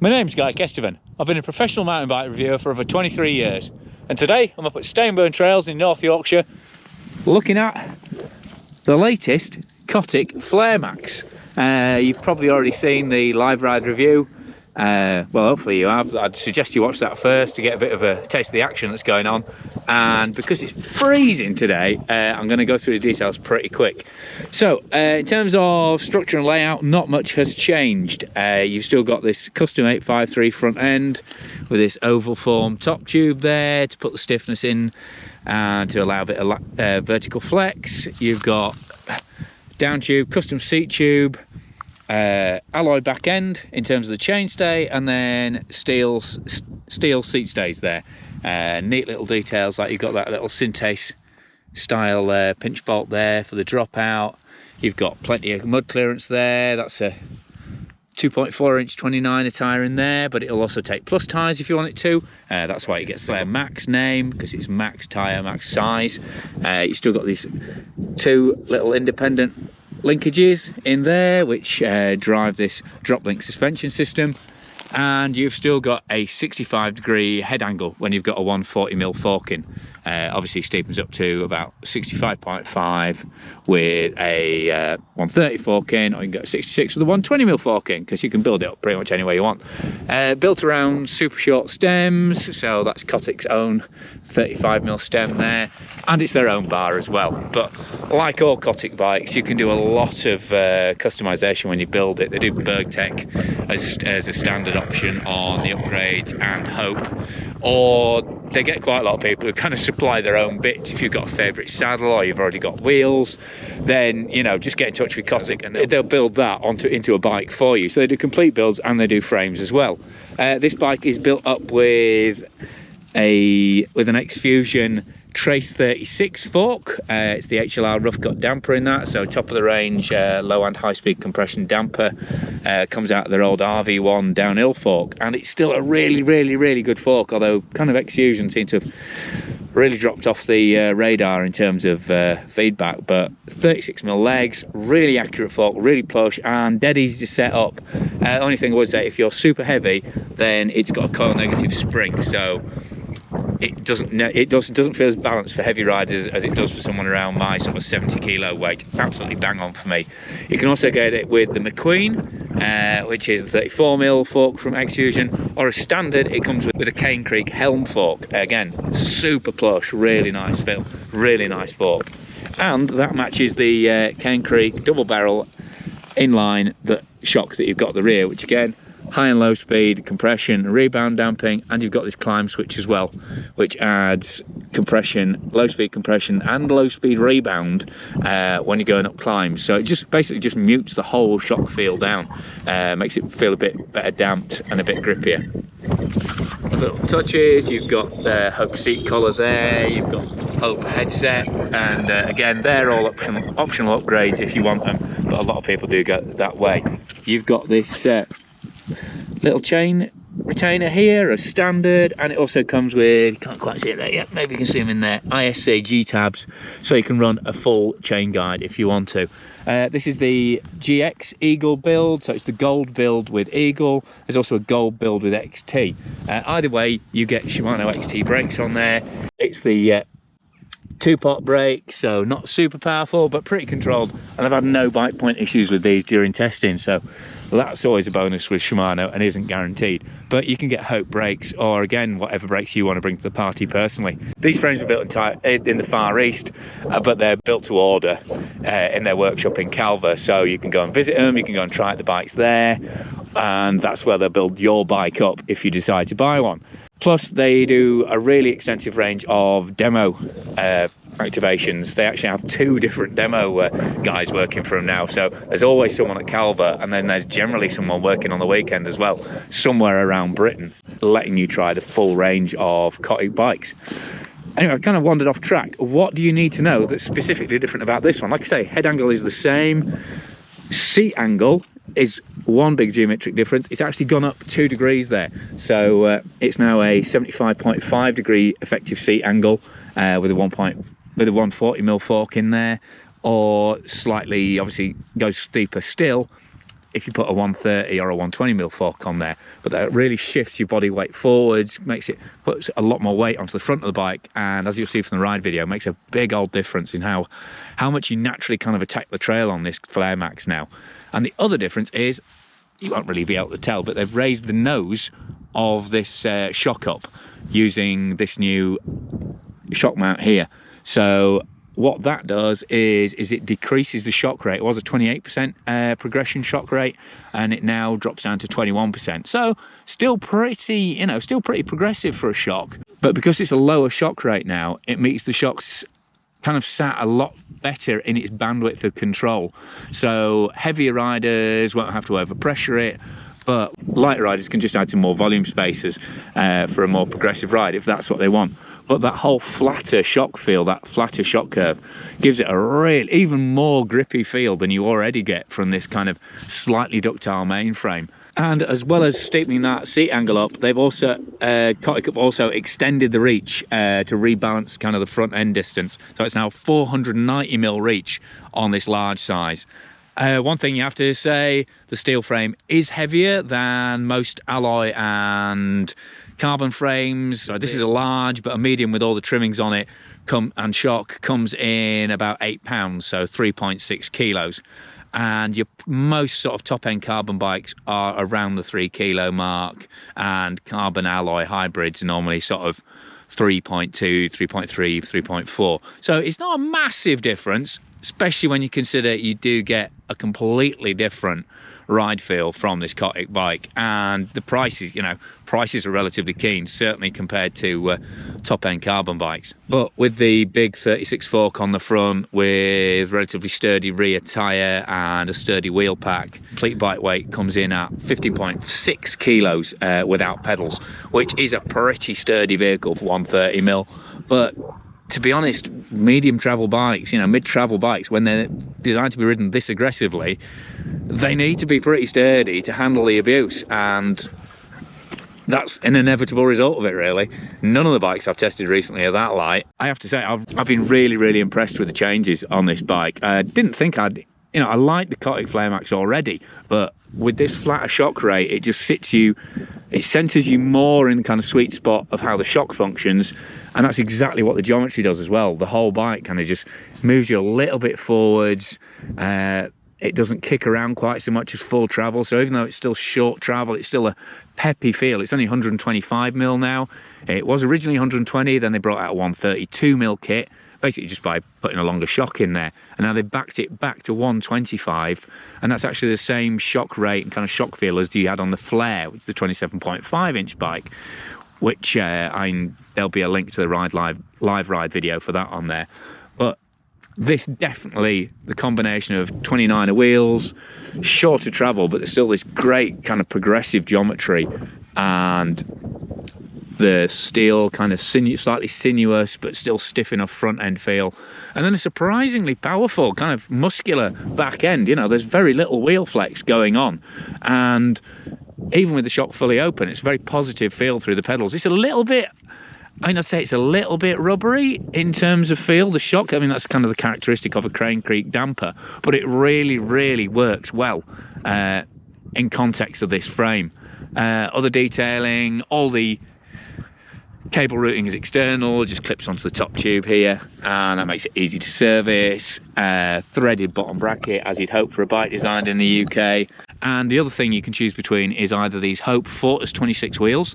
My name's GuyKesTV. I've been a professional mountain bike reviewer for over 23 years, and today I'm up at Stainburn Trails in North Yorkshire looking at the latest Cotic FlareMax. You've probably already seen the live ride review. Well, hopefully you have. I'd suggest you watch that first to get a bit of a taste of the action that's going on. And because it's freezing today, I'm going to go through the details pretty quick. So, in terms of structure and layout, not much has changed. You've still got this custom 853 front end with this oval form top tube there to put the stiffness in and to allow a bit of vertical flex. You've got down tube, custom seat tube, alloy back end in terms of the chainstay, and then steel seat stays there. Neat little details, like you've got that little Syntace style pinch bolt there for the dropout. You've got plenty of mud clearance there. That's a 2.4 inch 29er tyre in there, but it'll also take plus tyres if you want it to. That's why it gets FlareMax name, because it's max tyre, max size. You've still got these two little independent linkages in there which drive this drop link suspension system, and you've still got a 65-degree head angle when you've got a 140mm fork in. Obviously steepens up to about 65.5 with a 130 fork in, or you can go 66 with a 120mm fork in, because you can build it up pretty much any way you want. Built around super short stems, so that's Cotic's own 35mm stem there, and it's their own bar as well. But like all Cotic bikes, you can do a lot of customization when you build it. They do BergTech as a standard option on the upgrades and Hope, or they get quite a lot of people who kind of supply their own bits. If you've got a favourite saddle or you've already got wheels, then, you know, just get in touch with Cotic and they'll build that into a bike for you. So they do complete builds and they do frames as well. This bike is built up with an X-Fusion Trace 36 fork. It's the HLR rough cut damper in that, so top of the range low and high speed compression damper. Comes out of their old RV1 downhill fork, and it's still a really good fork, although kind of X-Fusion seem to have really dropped off the radar in terms of feedback. But 36mm legs, really accurate fork, really plush and dead easy to set up. Only thing I would say, if you're super heavy, then it's got a coil negative spring, so it doesn't feel as balanced for heavy riders as it does for someone around my sort of 70 kilo weight. Absolutely bang on for me. You can also get it with the McQueen, which is the 34mm fork from X-Fusion, or a standard, it comes with a Cane Creek Helm fork. Again, super plush, really nice feel, really nice fork. And that matches the Cane Creek double barrel inline shock that you've got at the rear, which again, high and low speed compression, rebound damping, and you've got this climb switch as well, which adds compression, low speed compression and low speed rebound when you're going up climbs. So it just basically just mutes the whole shock feel down, makes it feel a bit better damped and a bit grippier. Little touches, you've got the Hope seat collar there, you've got Hope headset, and again, they're all optional upgrades if you want them, but a lot of people do go that way. You've got this little chain retainer here as standard, and it also comes with, you can't quite see it there yet, maybe you can see them in there, ISA G tabs, so you can run a full chain guide if you want to. This is the GX Eagle build, so it's the gold build with Eagle. There's also a gold build with XT. Either way, you get Shimano XT brakes on there. It's the two-pot brake, so not super powerful but pretty controlled, and I've had no bite point issues with these during testing, so that's always a bonus with Shimano and isn't guaranteed. But you can get Hope brakes, or again, whatever brakes you want to bring to the party personally. These frames are built in the Far East, but they're built to order in their workshop in Calver, so you can go and visit them, you can go and try out the bikes there, and that's where they'll build your bike up if you decide to buy one. Plus, they do a really extensive range of demo activations. They actually have two different demo guys working for them now. So there's always someone at Calver, and then there's generally someone working on the weekend as well, somewhere around Britain, letting you try the full range of Cotic bikes. Anyway, I kind of wandered off track. What do you need to know that's specifically different about this one? Like I say, head angle is the same. Seat angle is one big geometric difference. It's actually gone up 2 degrees there, so it's now a 75.5 degree effective seat angle with a 140mm fork in there, or slightly, obviously goes steeper still, if you put a 130 or a 120mm fork on there, but that really shifts your body weight forwards, puts a lot more weight onto the front of the bike, and as you'll see from the ride video, makes a big old difference in how much you naturally kind of attack the trail on this FlareMax now. And the other difference is, you won't really be able to tell, but they've raised the nose of this shock up using this new shock mount here. So what that does is it decreases the shock rate. It was a 28% progression shock rate, and it now drops down to 21%. So still pretty, still pretty progressive for a shock. But because it's a lower shock rate now, it makes the shocks kind of sat a lot better in its bandwidth of control. So heavier riders won't have to overpressure it, but lighter riders can just add some more volume spacers for a more progressive ride if that's what they want. But that whole flatter shock feel, that flatter shock curve, gives it a real, even more grippy feel than you already get from this kind of slightly ductile mainframe. And as well as steepening that seat angle up, they've also, Cotic have also extended the reach to rebalance kind of the front end distance. So it's now 490mm reach on this large size. One thing you have to say, the steel frame is heavier than most alloy and carbon frames. So this is a large, but a medium with all the trimmings on it and shock comes in about £8, so 3.6 kilos. And your most sort of top-end carbon bikes are around the 3 kilo mark, and carbon alloy hybrids are normally sort of 3.2, 3.3, 3.4. So it's not a massive difference, especially when you consider you do get a completely different ride feel from this Cotic bike, and the prices, prices are relatively keen, certainly compared to top-end carbon bikes. But with the big 36 fork on the front, with relatively sturdy rear tyre and a sturdy wheel pack, complete bike weight comes in at 15.6 kilos without pedals, which is a pretty sturdy vehicle for 130mm. But to be honest, medium travel bikes, mid-travel bikes, when they're designed to be ridden this aggressively, they need to be pretty sturdy to handle the abuse, and that's an inevitable result of it, really. None of the bikes I've tested recently are that light. I have to say, I've been really, really impressed with the changes on this bike. I didn't think I like the Cotic FlareMax already, but with this flatter shock rate, it just it centers you more in the kind of sweet spot of how the shock functions, and that's exactly what the geometry does as well. The whole bike kind of just moves you a little bit forwards. It doesn't kick around quite so much as full travel, so even though it's still short travel, it's still a peppy feel. It's only 125mm now. It was originally 120, then they brought out a 132mm kit, basically just by putting a longer shock in there, and now they've backed it back to 125, and that's actually the same shock rate and kind of shock feel as you had on the Flare, which is the 27.5-inch bike, which there'll be a link to the live ride video for that on there. But this definitely, the combination of 29er wheels, shorter travel, but there's still this great kind of progressive geometry, and the steel kind of slightly sinuous but still stiff enough front end feel, and then a surprisingly powerful kind of muscular back end. There's very little wheel flex going on, and even with the shock fully open, it's a very positive feel through the pedals. It's a little bit, I'd say it's a little bit rubbery in terms of feel, the shock. That's kind of the characteristic of a Crane Creek damper, but it really, really works well in context of this frame. Other detailing, all the cable routing is external, just clips onto the top tube here, and that makes it easy to service. Threaded bottom bracket, as you'd hope for a bike designed in the UK. And the other thing you can choose between is either these Hope Fortis 26 wheels,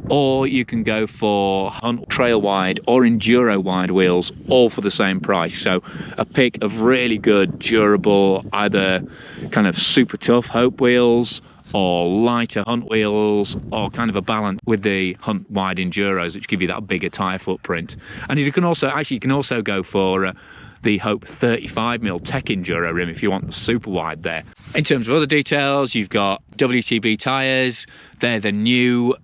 or you can go for Hunt Trail Wide or Enduro Wide wheels, all for the same price. So a pick of really good, durable, either kind of super tough Hope wheels or lighter Hunt wheels, or kind of a balance with the Hunt Wide Enduros, which give you that bigger tyre footprint. And you can also go for the Hope 35mm Tech Enduro rim if you want the super wide there. In terms of other details, you've got WTB tyres. They're the new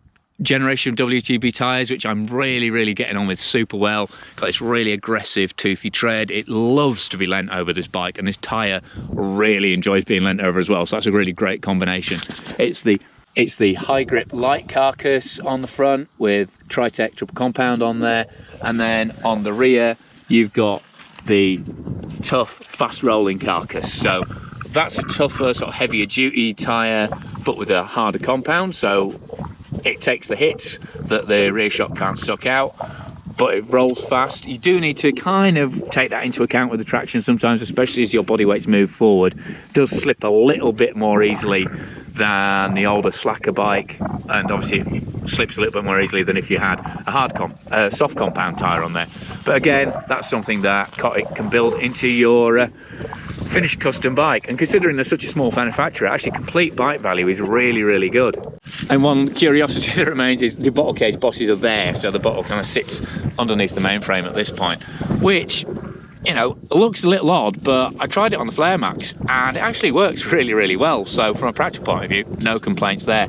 generation of WTB tyres, which I'm really, really getting on with super well. Got this really aggressive, toothy tread. It loves to be leant over, this bike, and this tyre really enjoys being leant over as well, so that's a really great combination. It's the high grip light carcass on the front with Tritech triple compound on there, and then on the rear you've got the tough fast rolling carcass. So That's a tougher, sort of heavier duty tyre, but with a harder compound, so it takes the hits that the rear shock can't suck out, but it rolls fast. You do need to kind of take that into account with the traction sometimes, especially as your body weights move forward. It does slip a little bit more easily than the older slacker bike, and obviously it slips a little bit more easily than if you had a soft compound tyre on there. But again, that's something that Cotic can build into your finished custom bike, and considering they're such a small manufacturer, actually complete bike value is really, really good. And one curiosity that remains is the bottle cage bosses are there, so the bottle kind of sits underneath the mainframe at this point, which, you know, looks a little odd, but I tried it on the FlareMax and it actually works really, really well. So from a practical point of view, no complaints there.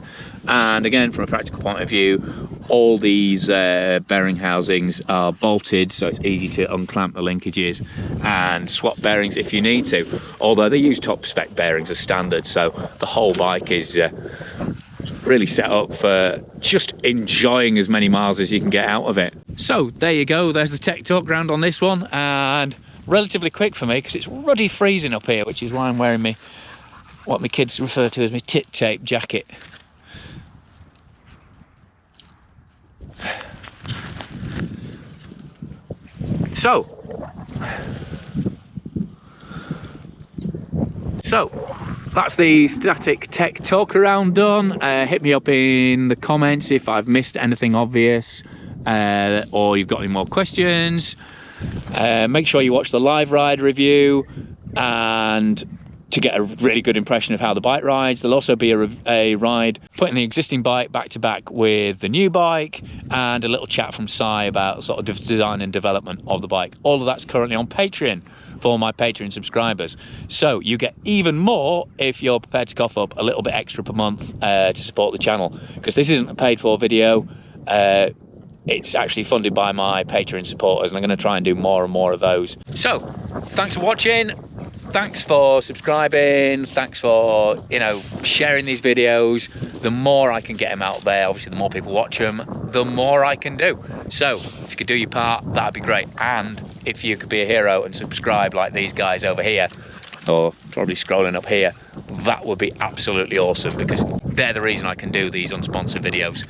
And again, from a practical point of view, all these bearing housings are bolted, so it's easy to unclamp the linkages and swap bearings if you need to. Although they use top spec bearings as standard, so the whole bike is really set up for just enjoying as many miles as you can get out of it. So there you go, there's the tech talk round on this one, and relatively quick for me because it's ruddy freezing up here, which is why I'm wearing what my kids refer to as my tit tape jacket. So that's the static tech talk around done. Hit me up in the comments if I've missed anything obvious, or you've got any more questions. Make sure you watch the live ride review and to get a really good impression of how the bike rides. There'll also be a ride putting the existing bike back to back with the new bike, and a little chat from Si about sort of design and development of the bike. All of that's currently on Patreon for my Patreon subscribers, so you get even more if you're prepared to cough up a little bit extra per month to support the channel, because this isn't a paid for video. It's actually funded by my Patreon supporters, and I'm going to try and do more and more of those. So thanks for watching, thanks for subscribing, thanks for, you know, sharing these videos. The more I can get them out there, obviously the more people watch them, the more I can do. So if you could do your part, that'd be great. And if you could be a hero and subscribe like these guys over here, or probably scrolling up here, that would be absolutely awesome, because they're the reason I can do these unsponsored videos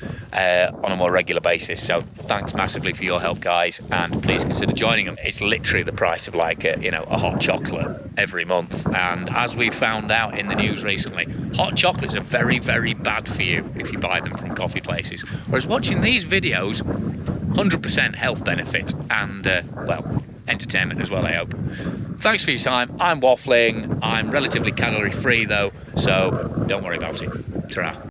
on a more regular basis. So thanks massively for your help, guys, and please consider joining them. It's literally the price of like a hot chocolate every month, and as we found out in the news recently, hot chocolates are very, very bad for you if you buy them from coffee places, whereas watching these videos, 100% health benefit and well, entertainment as well, I hope. Thanks for your time. I'm waffling. I'm relatively calorie free though, so don't worry about it. Ta-ra.